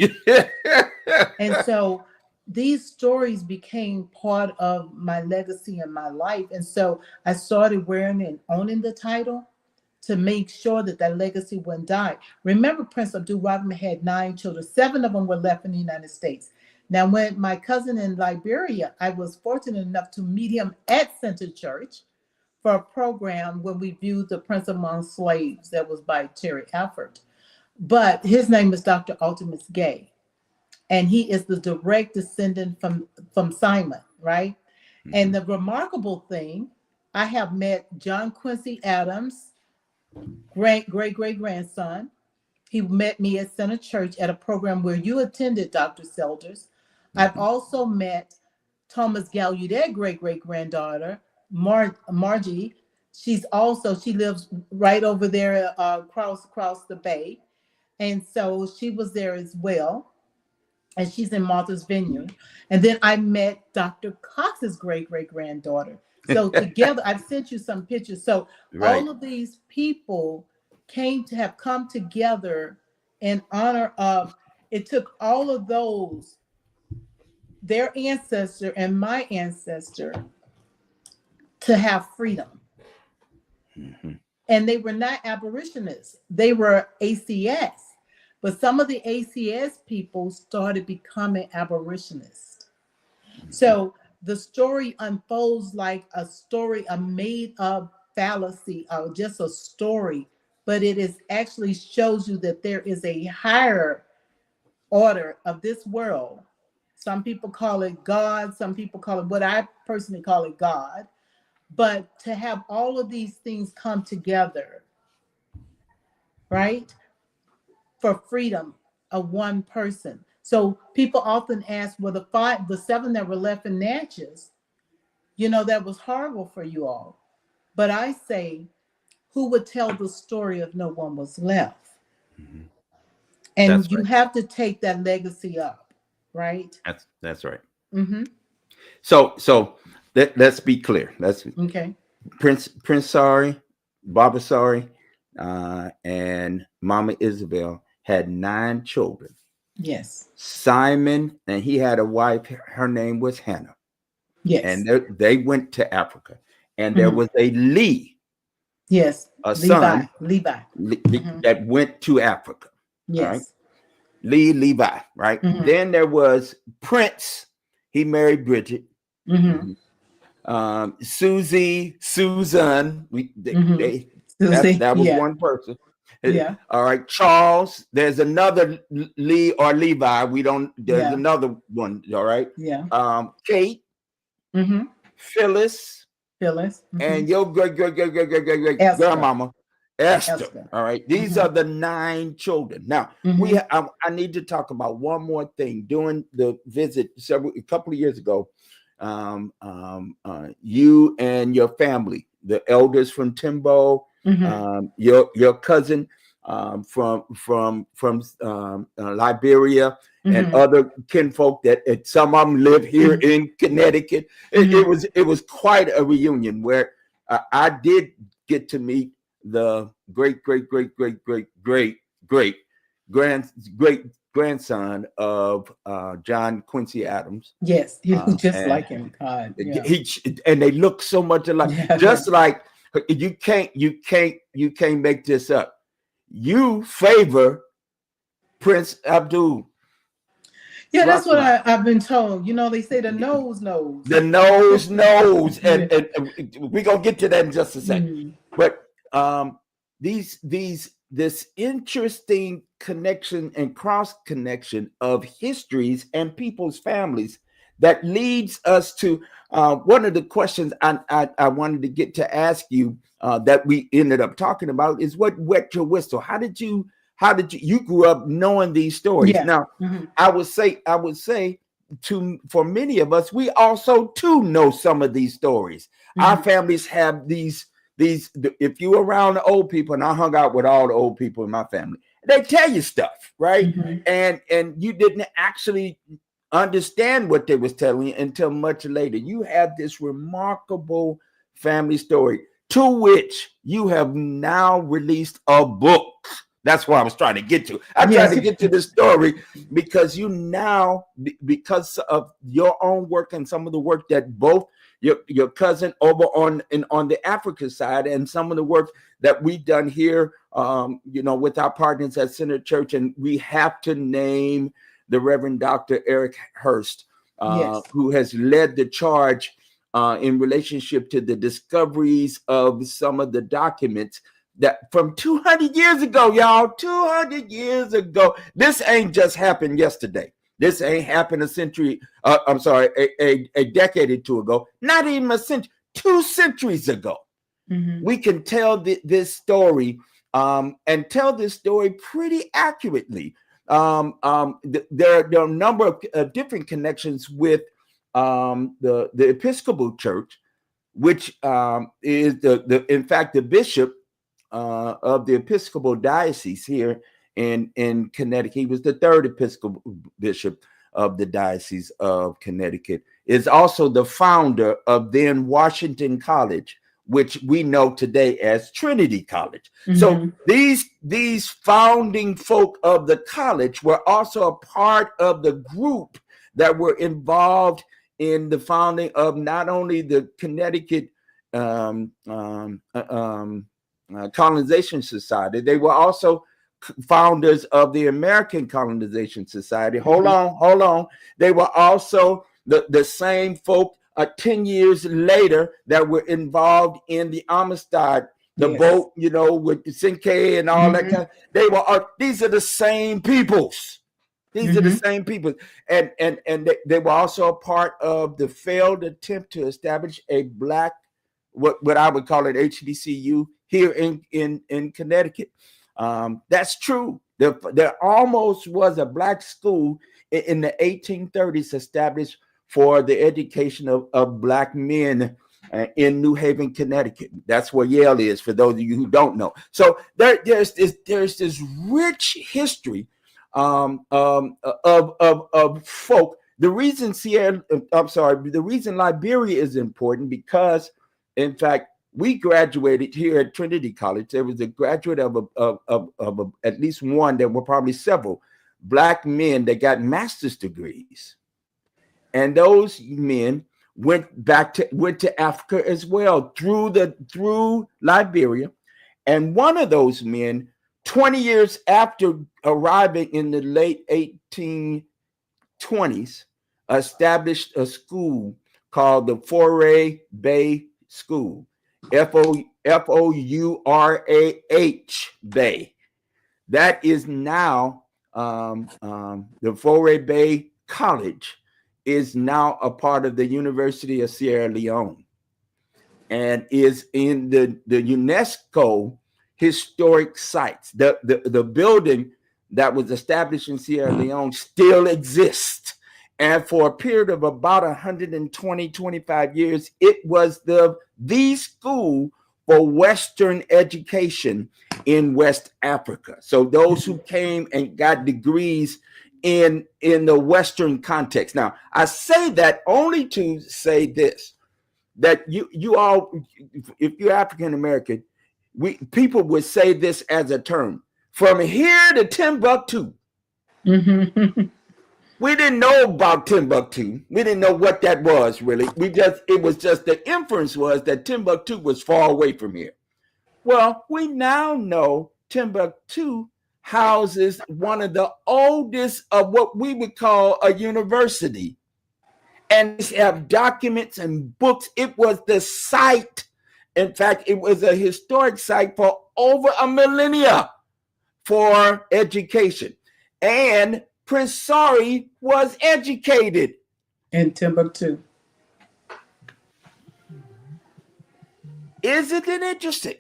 and so these stories became part of my legacy and my life, and so I started wearing and owning the title to make sure that that legacy wouldn't die. Remember, Prince Abdulrahman had 9 children. 7 of them were left in the United States. Now, when my cousin in Liberia, I was fortunate enough to meet him at Center Church, for a program when we viewed The Prince Among Slaves that was by Terry Efford. But his name is Dr. Ultimus Gay, and he is the direct descendant from Simon, right? And the remarkable thing, I have met John Quincy Adams, great great grandson. He met me at Center Church at a program where you attended, Dr. Selders. I've also met Thomas Gallaudet, great great granddaughter, Margie. She lives right over there, across the bay, and so she was there as well, and she's in Martha's Vineyard. And then I met Dr. Cox's great great granddaughter. So together, I've sent you some pictures. So Right. all of these people have come together in honor of. It took all of those, their ancestor and my ancestor, to have freedom. And they were not abolitionists; they were ACS. But some of the ACS people started becoming abolitionists. So the story unfolds like a story, a made up fallacy, or just a story, but it is actually shows you that there is a higher order of this world. Some people call it God, some people call it, what I personally call it, God. But to have all of these things come together, right, for freedom of one person. So people often ask, well, the seven that were left in Natchez, that was horrible for you all. But I say, who would tell the story if no one was left? And That's you right. have to take that legacy up, right? That's right. Mm-hmm. So let's be clear. Let's Okay. Prince Sori, Baba Sori, and Mama Isabel had 9 children. Yes. Simon, and he had a wife. Her name was Hannah. Yes. And they went to Africa. And there was a Lee, yes, a Levi. son Mm-hmm. that went to Africa. Yes. All right? Levi, right? Mm-hmm. Then there was Prince. He married Bridget. Mm-hmm. Susan. That was Yeah. one person. Yeah. All right, Charles. There's another Lee or Levi. There's Yeah. another one. All right. Yeah. Kate, Mm-hmm. Phyllis, Mm-hmm. and your great Esther. grandmama Esther. Esther. All right, these are the 9 children. Now I need to talk about one more thing. During the visit a couple of years ago, you and your family, the elders from Timbo, your cousin from Liberia, and other kinfolk that some of them live here in Connecticut. It was quite a reunion where I did get to meet the great grandson of John Quincy Adams. Yes, he was just like him. God, yeah. And they look so much alike. Yeah. Just like you can't make this up. You favor Prince Abdul. Yeah, that's what I've been told. They say the nose knows. The nose knows, and we're gonna get to that in just a second. But this interesting connection and cross connection of histories and people's families that leads us to one of the questions I wanted to get to ask you that we ended up talking about is what wet your whistle. How did you grew up knowing these stories? Yeah. Now, I would say for many of us, we also too know some of these stories. Our families have these, if you around the old people, and I hung out with all the old people in my family, they tell you stuff, right? And you didn't actually understand what they was telling you until much later. You have this remarkable family story to which you have now released a book. That's what I was trying to get to. I tried to get to this story because you now, because of your own work and some of the work that both your cousin over on the Africa side and some of the work that we've done here, with our partners at Center Church, and we have to name the Reverend Dr. Eric Hurst, who has led the charge in relationship to the discoveries of some of the documents that from 200 years ago, y'all, 200 years ago. This ain't just happened yesterday. This ain't happened a century, I'm sorry, a decade or two ago, not even a century, 2 centuries ago. We can tell this story and tell this story pretty accurately. There are a number of different connections with the Episcopal Church, which is in fact the bishop of the Episcopal Diocese here in Connecticut. He was the 3rd Episcopal bishop of the Diocese of Connecticut. Is also the founder of then Washington College, which we know today as Trinity College. So these founding folk of the college were also a part of the group that were involved in the founding of not only the Connecticut Colonization Society, they were also founders of the American Colonization Society. Hold on. They were also the same folk 10 years later that were involved in the Amistad, the boat, with the Cinque and all that kind. They were. These are the same peoples. These are the same people, and they were also a part of the failed attempt to establish a black, what I would call it, HBCU here in Connecticut. That's true. There almost was a black school in the 1830s established for the education of black men in New Haven, Connecticut. That's where Yale is, for those of you who don't know. So there's this rich history of folk. The reason the reason Liberia is important because, in fact, we graduated here at Trinity College. There was a graduate of at least one. There were probably several black men that got master's degrees, and those men went to Africa as well through Liberia. And one of those men, 20 years after arriving in the late 1820s, established a school called the Fourah Bay School, Fourah Bay. That is now the Fourah Bay College is now a part of the University of Sierra Leone and is in the UNESCO historic sites. The building that was established in Sierra Leone still exists. And for a period of about 125 years, it was the school for Western education in West Africa. So those who came and got degrees in the Western context. Now, I say that only to say this, that you all, if you're African American, people would say this as a term, from here to Timbuktu. We didn't know about Timbuktu. We didn't know what that was really. It was just the inference was that Timbuktu was far away from here. Well, we now know Timbuktu houses one of the oldest of what we would call a university. And they have documents and books. It was the site. In fact, it was a historic site for over a millennia for education. And Prince Sori was educated in Timbuktu. Isn't it interesting?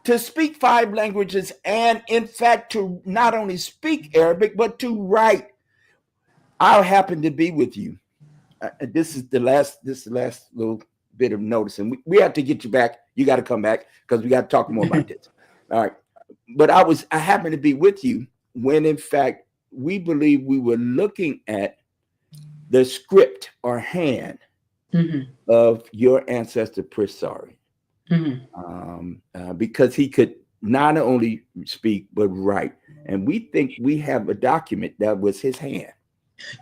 To speak 5 languages and, in fact, to not only speak Arabic, but to write. I'll happen to be with you. This is the last little bit of notice, and we have to get you back. You got to come back because we got to talk more about this. All right. But I happened to be with you when, in fact, we believe we were looking at the script or hand of your ancestor, Prince Sori. Because he could not only speak but write, and we think we have a document that was his hand.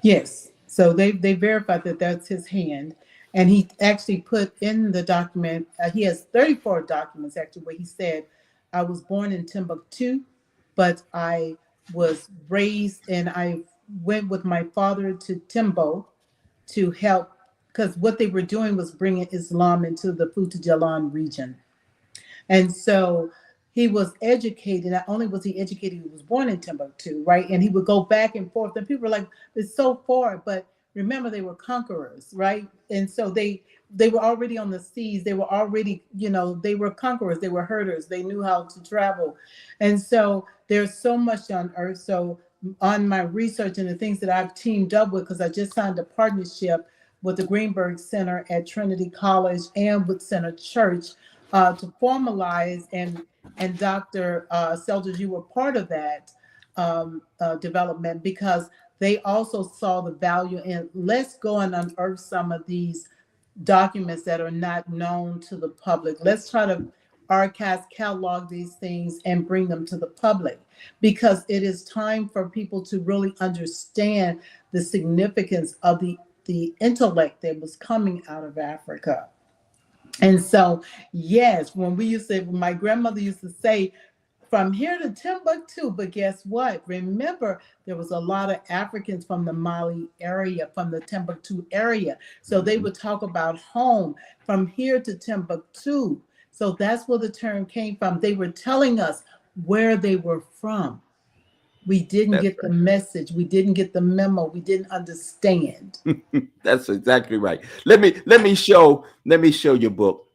Yes, so they verified that that's his hand, and he actually put in the document. He has 34 documents actually where he said, "I was born in Timbuktu, but I was raised and I went with my father to Timbo to help because what they were doing was bringing Islam into the Futa Jalan region. And so he was educated. Not only was he educated, he was born in Timbuktu, right? And he would go back and forth. And people were like, it's so far. But remember, they were conquerors, right? And so they were already on the seas. They were already, they were conquerors. They were herders. They knew how to travel. And so there's so much on earth. So on my research and the things that I've teamed up with, because I just signed a partnership with the Greenberg Center at Trinity College and with Center Church to formalize, and Dr. Selters, you were part of that development, because they also saw the value in, let's go and unearth some of these documents that are not known to the public. Let's try to archive, catalog these things and bring them to the public, because it is time for people to really understand the significance of the intellect that was coming out of Africa. And so, yes, when my grandmother used to say, from here to Timbuktu, but guess what? Remember, there was a lot of Africans from the Mali area, from the Timbuktu area. So they would talk about home from here to Timbuktu. So that's where the term came from. They were telling us where they were from. We didn't get the message. We didn't get the memo. We didn't understand. That's exactly right. Let me show your book.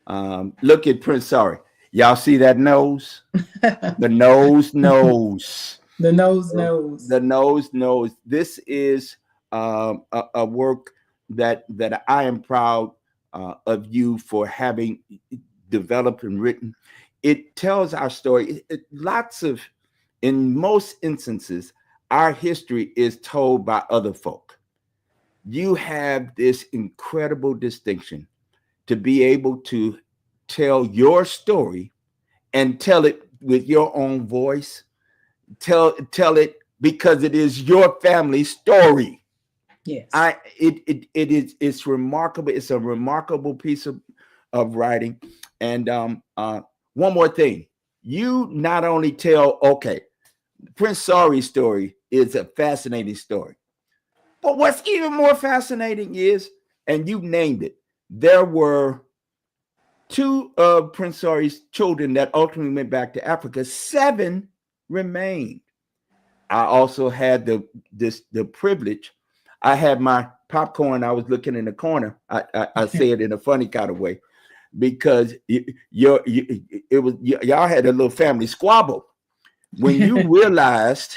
Look at Prince Sori. Y'all see that nose? The nose. The nose. The nose. This is a work that I am proud of you for having developed and written. It tells our story. In most instances, our history is told by other folk. You have this incredible distinction to be able to tell your story and tell it with your own voice. Tell it because it is your family story. Yes. It's remarkable. It's a remarkable piece of writing. And one more thing. You not only tell, Prince Sori's story is a fascinating story. But what's even more fascinating is, and you named it, there were two of Prince Sori's children that ultimately went back to Africa. 7 remained. I also had the privilege. I had my popcorn. I was looking in the corner. I say it in a funny kind of way, because y'all had a little family squabble when you realized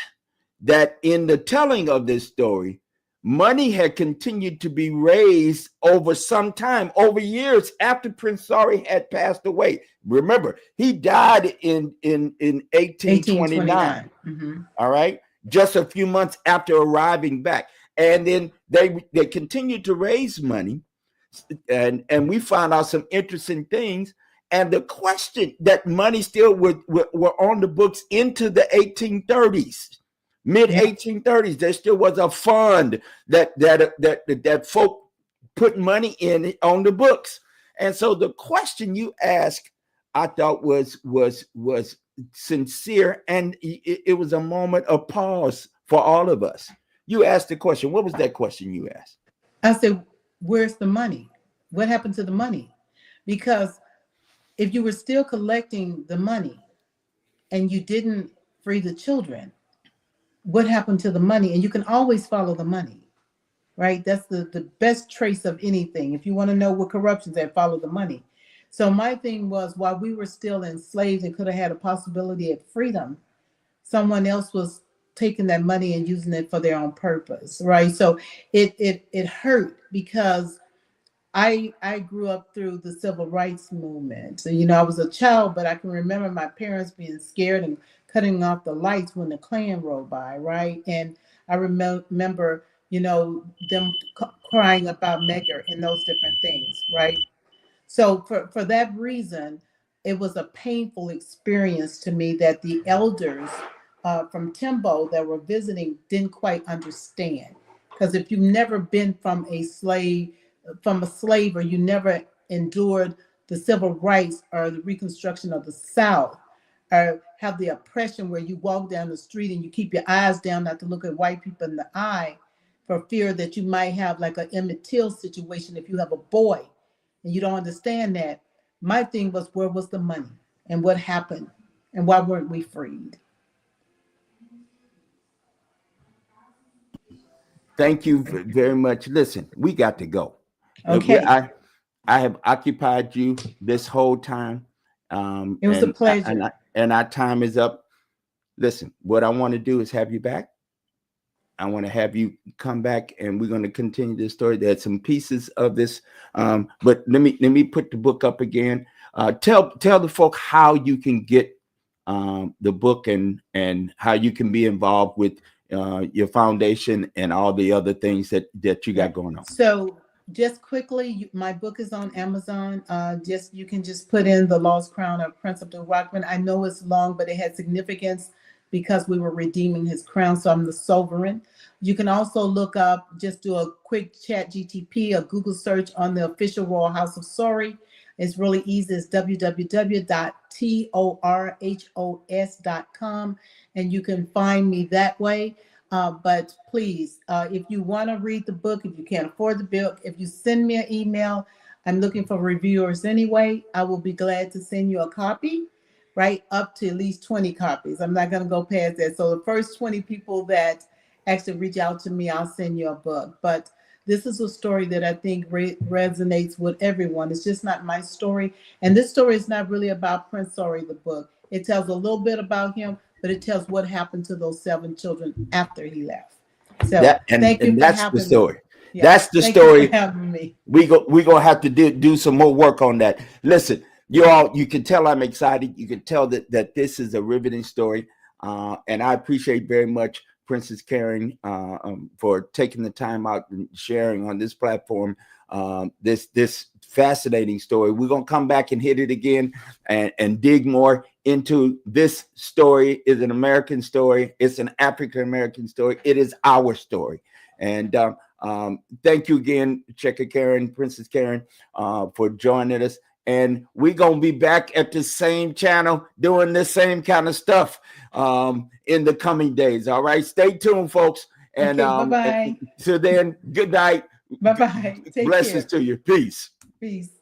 that in the telling of this story, money had continued to be raised over some time, over years after Prince Sori had passed away. Remember, he died in 1829. Mm-hmm. All right, just a few months after arriving back, and then they continued to raise money, and we found out some interesting things. And the question that money still were on the books into the 1830s. Mid 1830s, there still was a fund that folk put money in on the books. And so the question you asked, I thought was sincere, and it was a moment of pause for all of us. You asked the question. What was that question you asked? I said, where's the money? What happened to the money? Because if you were still collecting the money and you didn't free the children, what happened to the money? And you can always follow the money, right? That's the best trace of anything. If you want to know what corruption's at, follow the money. So my thing was, while we were still enslaved and could have had a possibility of freedom, someone else was taking that money and using it for their own purpose, right? So it hurt, because I grew up through the civil rights movement. So, I was a child, but I can remember my parents being scared and cutting off the lights when the Klan rolled by, right? And I remember, them crying about Megger and those different things, right? So for that reason, it was a painful experience to me that the elders from Timbo that were visiting didn't quite understand. Because if you've never been from a slave, or you never endured the civil rights or the Reconstruction of the South, or have the oppression where you walk down the street and you keep your eyes down not to look at white people in the eye, for fear that you might have like a Emmett Till situation if you have a boy and you don't understand that. My thing was, where was the money and what happened and why weren't we freed? Thank you very much. Listen, we got to go. Okay. I have occupied you this whole time, It was a pleasure. and our time is up. Listen, what I want to do is have you back. I want to have you come back, and we're going to continue this story. There's some pieces of this, but let me put the book up again. Tell the folk how you can get the book and how you can be involved with your foundation and all the other things that you got going on. So just quickly, my book is on Amazon. You can just put in The Lost Crown of Prince Abdulrahman. I know it's long, but it has significance because we were redeeming his crown. So I'm the sovereign. You can also look up, just do a quick ChatGTP, a Google search on the official Royal House of Sori. It's really easy. It's www.torhos.com, and you can find me that way. But please, if you want to read the book, if you can't afford the book, if you send me an email, I'm looking for reviewers anyway. I will be glad to send you a copy, right? Up to at least 20 copies. I'm not going to go past that. So the first 20 people that actually reach out to me, I'll send you a book. But this is a story that I think resonates with everyone. It's just not my story. And this story is not really about Prince Sori, the book. It tells a little bit about him, but it tells what happened to those 7 children after he left. So thank you for having the story. me. Yeah, that's the thank story. You for having me. We gonna have to do some more work on that. Listen, you can tell I'm excited. You can tell that this is a riveting story, and I appreciate very much Princess Karen for taking the time out and sharing on this platform this fascinating story. We're gonna come back and hit it again and dig more into this story. Is an American story. It's an African American story. It is our story. And thank you again, Checker Karen, Princess Karen, for joining us. And we're going to be back at the same channel doing the same kind of stuff in the coming days. All right. Stay tuned, folks. And bye-bye. So then, good night. Bye-bye. Blessings to you. Peace. Peace.